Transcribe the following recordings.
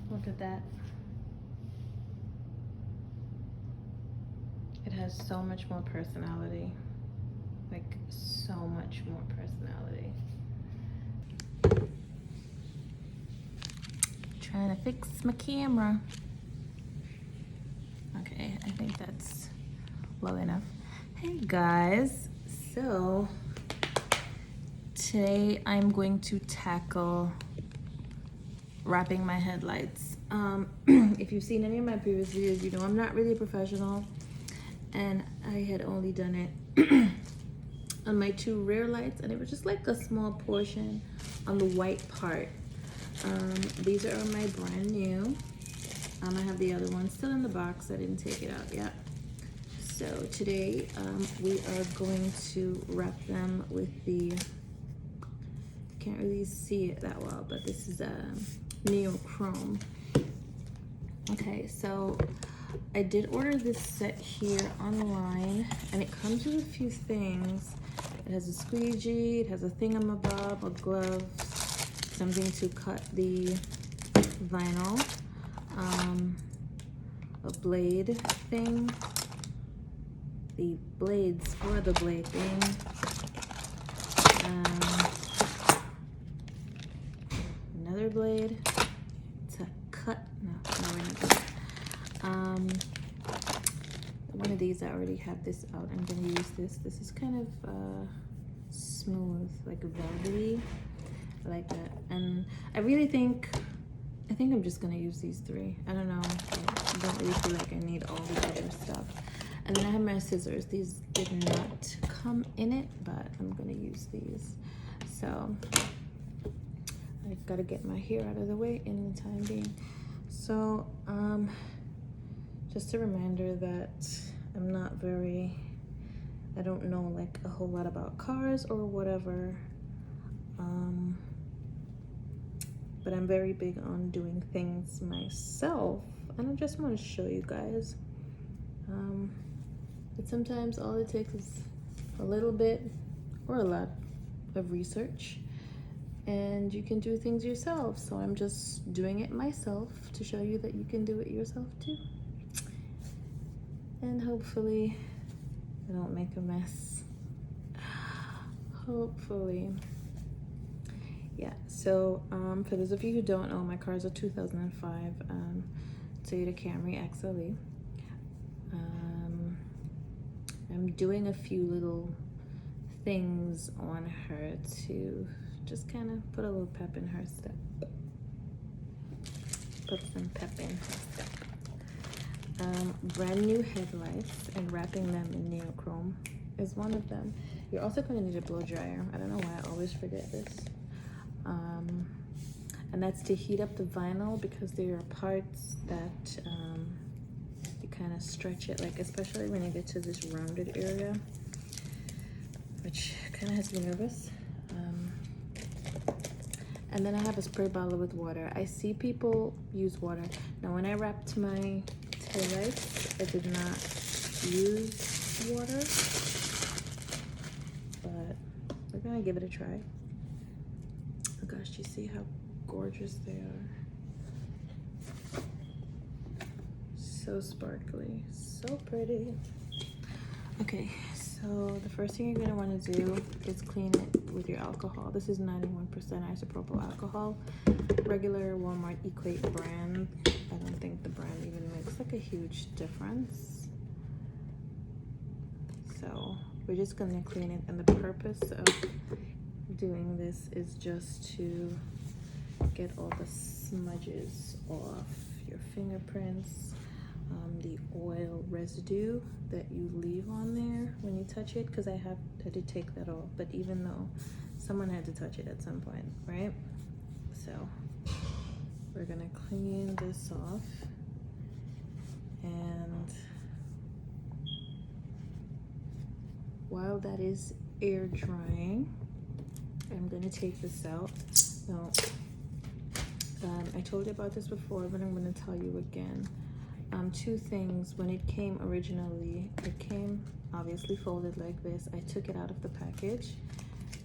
Look at that. It has so much more personality. Like, so much more personality. Trying to fix my camera. Okay, I think that's low enough. Hey guys, so today I'm going to tackle wrapping my headlights. If you've seen any of my previous videos, you know I'm not really a professional, and I had only done it on my two rear lights, and it was just like a small portion on the white part. These are my brand new. I have the other one still in the box. I didn't take it out yet. So today we are going to wrap them with the, can't really see it that well, but this is a neochrome. Okay, so I did order this set here online, and it comes with a few things. It has a squeegee, it has a thingamabob, a glove, something to cut the vinyl, a blade thing, the blades for the blade thing, another blade to cut, no, we're not doing that. One of these, I already have this out. I'm gonna use this. This is kind of smooth, like velvety. I like that. And I think I'm just gonna use these three. I don't know. I don't really feel like I need all the other stuff. And then I have my scissors. These did not come in it, but I'm gonna use these. So I've got to get my hair out of the way in the time being. So just a reminder that I'm not very, I don't know like a whole lot about cars or whatever, but I'm very big on doing things myself, and I just want to show you guys. But sometimes all it takes is a little bit or a lot of research, and you can do things yourself. So I'm just doing it myself to show you that you can do it yourself too. And hopefully I don't make a mess. Hopefully. Yeah, so for those of you who don't know, my car is a 2005 Toyota Camry XLE. I'm doing a few little things on her to just kind of put a little pep in her step. Put some pep in her step. Brand new headlights, and wrapping them in neochrome is one of them. You're also going to need a blow dryer. I don't know why I always forget this. And that's to heat up the vinyl, because there are parts that you kind of stretch it, like especially when you get to this rounded area, which kind of has me nervous. And then I have a spray bottle with water. I see people use water. Now when I wrapped my taillights, I did not use water, but we're gonna give it a try. Oh gosh, do you see how gorgeous they are? So sparkly, so pretty. Okay, so the first thing you're gonna want to do is clean it with your alcohol. This is 91% isopropyl alcohol, regular Walmart Equate brand. I don't think the brand even makes like a huge difference. So we're just gonna clean it, and the purpose of doing this is just to get all the smudges off your fingerprints, the oil residue that you leave on there when you touch it, because I had to take that off, but even though someone had to touch it at some point, right? So we're gonna clean this off, and while that is air drying, I'm gonna take this out. Now, I told you about this before, but I'm gonna tell you again. Two things. When it came originally, it came obviously folded like this. I took it out of the package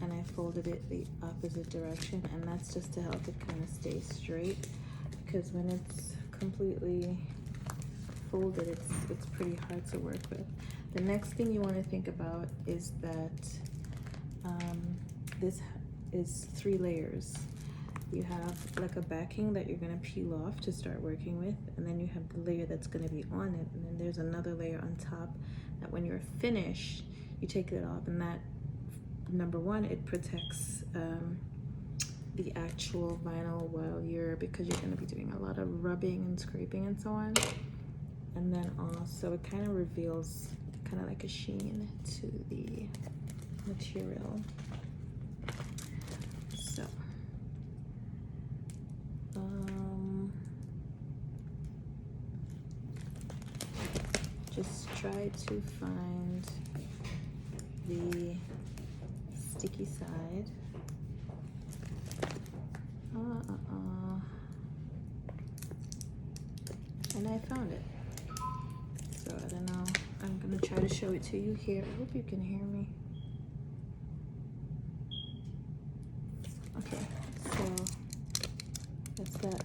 and I folded it the opposite direction, and that's just to help it kind of stay straight, because when it's completely folded, it's pretty hard to work with. The next thing you want to think about is that this is 3 layers. You have like a backing that you're going to peel off to start working with, and then you have the layer that's going to be on it, and then there's another layer on top that when you're finished you take it off, and that, number one, it protects the actual vinyl while because you're going to be doing a lot of rubbing and scraping and so on, and then also it kind of reveals kind of like a sheen to the material. So just try to find the sticky side. And I found it. So I don't know. I'm gonna try to show it to you here. I hope you can hear me. Okay, so that's that.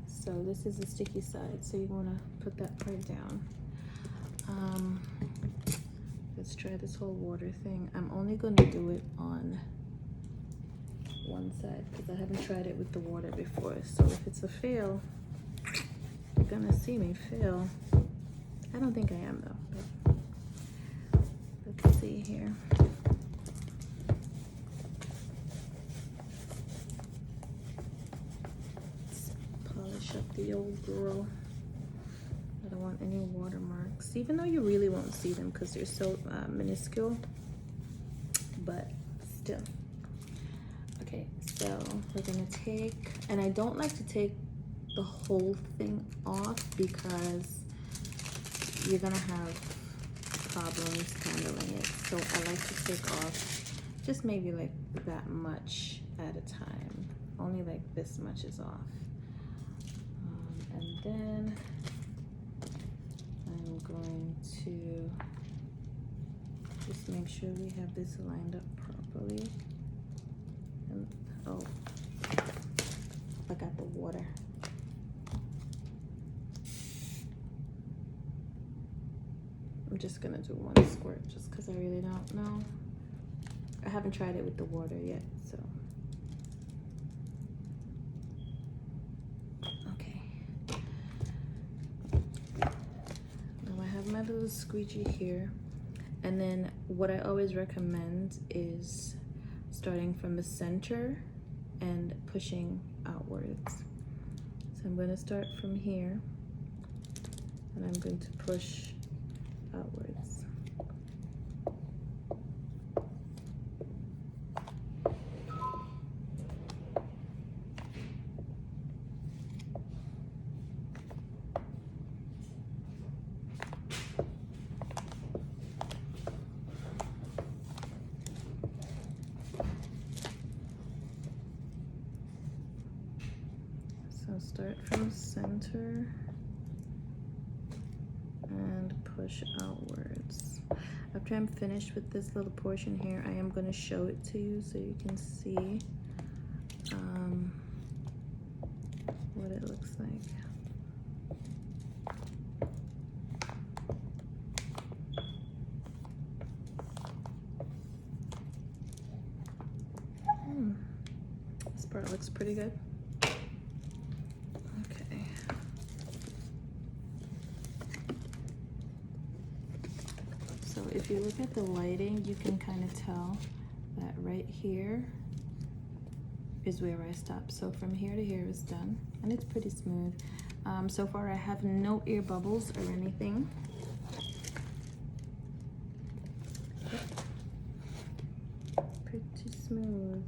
So this is the sticky side. So you wanna put that part down. Let's try this whole water thing. I'm only gonna do it on one side because I haven't tried it with the water before. So if it's a fail, you're gonna see me fail. I don't think I am though, but let's see here. Let's polish up the old girl. I don't want any watermarks, even though you really won't see them because they're so minuscule, but still. Okay, so we're gonna take, and I don't like to take the whole thing off because you're gonna have problems handling it. So I like to take off just maybe like that much at a time. Only like this much is off. And then I'm going to just make sure we have this lined up properly. And oh, I got the water. I'm just gonna do one squirt just because I really don't know. I haven't tried it with the water yet, so. Okay. Now I have my little squeegee here. And then what I always recommend is starting from the center and pushing outwards. So I'm gonna start from here and I'm going to push outwards. So start from center and push outwards. After I'm finished with this little portion here, I am going to show it to you so you can see what it looks like. This part looks pretty good. If you look at the lighting, you can kind of tell that right here is where I stop. So from here to here is done, and it's pretty smooth. So far I have no air bubbles or anything. Pretty smooth.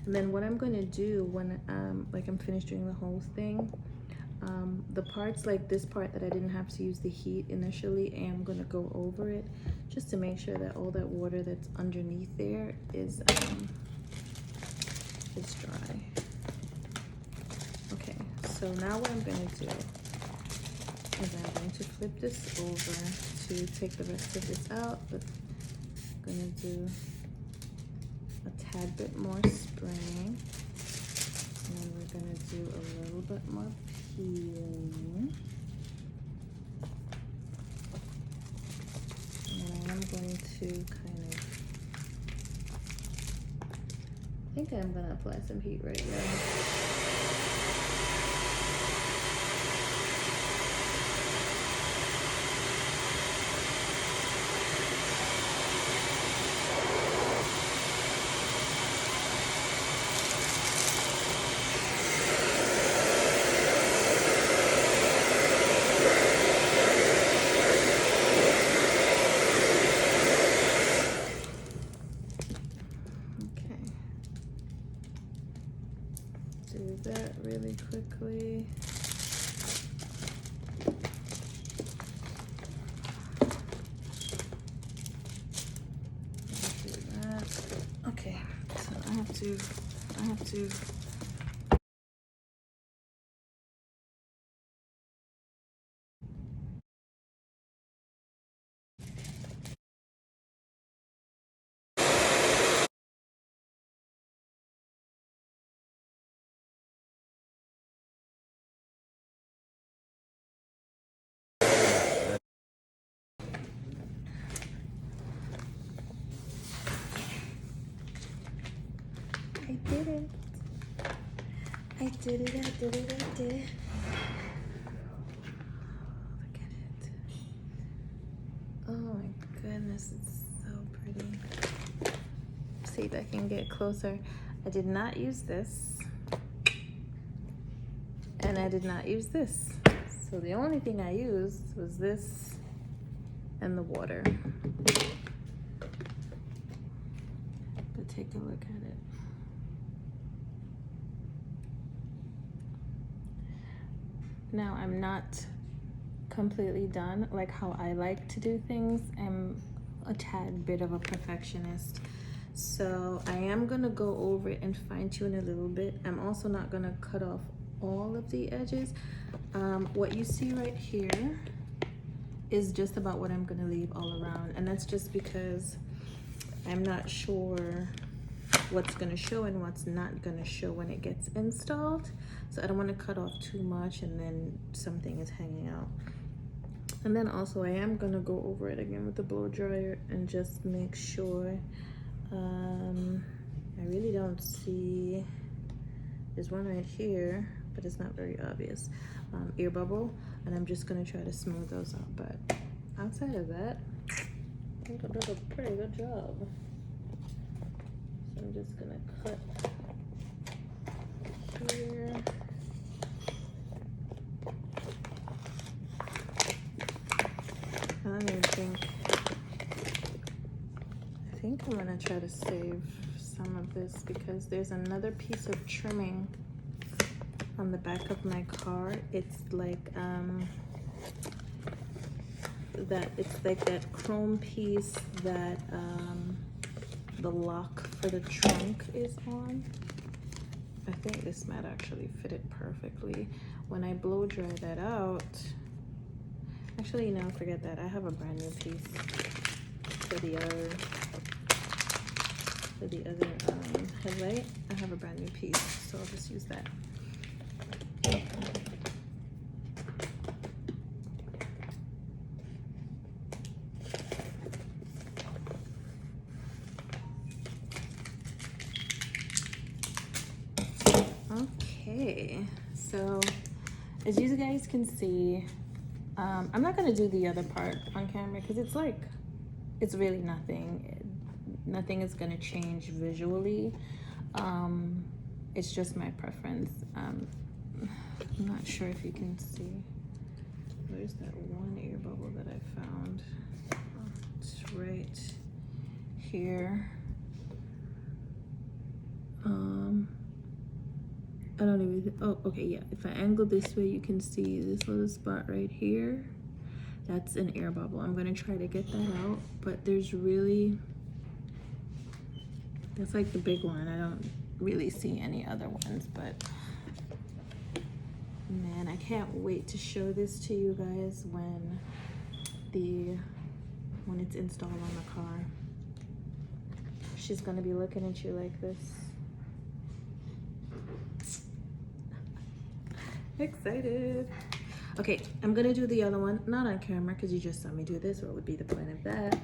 And then what I'm going to do when like I'm finished doing the whole thing, the parts like this part that I didn't have to use the heat initially, I am going to go over it just to make sure that all that water that's underneath there is dry. Okay, so now what I'm going to do is I'm going to flip this over to take the rest of this out, but I'm going to do a tad bit more spraying. And then we're gonna do a little bit more peeling. And I'm going to kind of, I think I'm gonna apply some heat right now. Do that really quickly. Do that. Okay, so I have to I did it. I did it, I did it, I did it. Look at it. Oh my goodness, it's so pretty. See if I can get closer. I did not use this. And I did not use this. So the only thing I used was this and the water. But take a look at it. Now I'm not completely done like how I like to do things. I'm a tad bit of a perfectionist. So I am gonna go over it and fine tune a little bit. I'm also not gonna cut off all of the edges. What you see right here is just about what I'm gonna leave all around. And that's just because I'm not sure what's gonna show and what's not gonna show when it gets installed. So I don't wanna cut off too much and then something is hanging out. And then also I am gonna go over it again with the blow dryer and just make sure. I really don't see, there's one right here, but it's not very obvious. Ear bubble, and I'm just gonna try to smooth those out. But outside of that, I think I did a pretty good job. So I'm just gonna cut here. I don't even think, I think I'm gonna try to save some of this because there's another piece of trimming on the back of my car. It's like that chrome piece that the lock for the trunk is on. I think this might actually fit it perfectly. When I blow dry that out, actually no, forget that. I have a brand new piece for the other headlight. I have a brand new piece, so I'll just use that. Okay, so as you guys can see, I'm not gonna do the other part on camera because it's really nothing. Nothing is gonna change visually. It's just my preference. I'm not sure if you can see. Where's that one ear bubble that I found? Oh, it's right here. I don't even, oh, okay, yeah. If I angle this way, you can see this little spot right here. That's an air bubble. I'm gonna try to get that out, but there's really, that's like the big one. I don't really see any other ones, but man, I can't wait to show this to you guys when it's installed on the car. she's gonna be looking at you like this. Excited. Okay, I'm gonna do the other one, not on camera because you just saw me do this. What would be the point of that?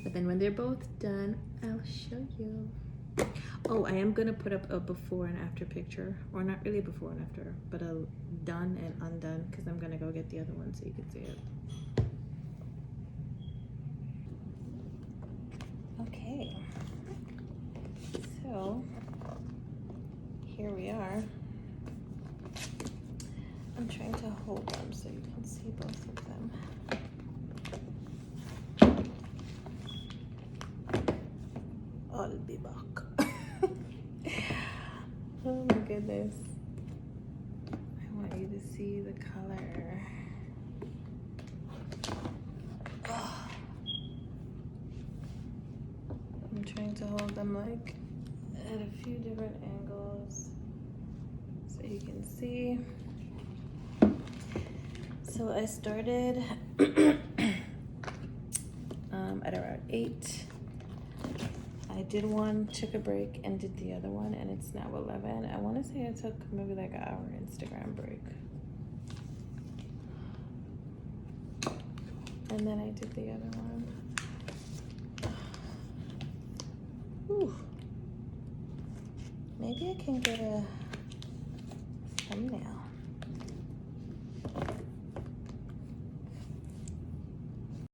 But then when they're both done, I'll show you. Oh, I am gonna put up a before and after picture, or not really before and after, but a done and undone, because I'm gonna go get the other one so you can see it. Okay, so here we are. I'm trying to hold them so you can see both of them. I'll be back. Oh my goodness. I want you to see the color. Oh. I'm trying to hold them like at a few different angles so you can see. So I started at around 8. I did one, took a break, and did the other one, and it's now 11. I want to say I took maybe like an hour Instagram break. And then I did the other one. Whew. Maybe I can get a thumbnail.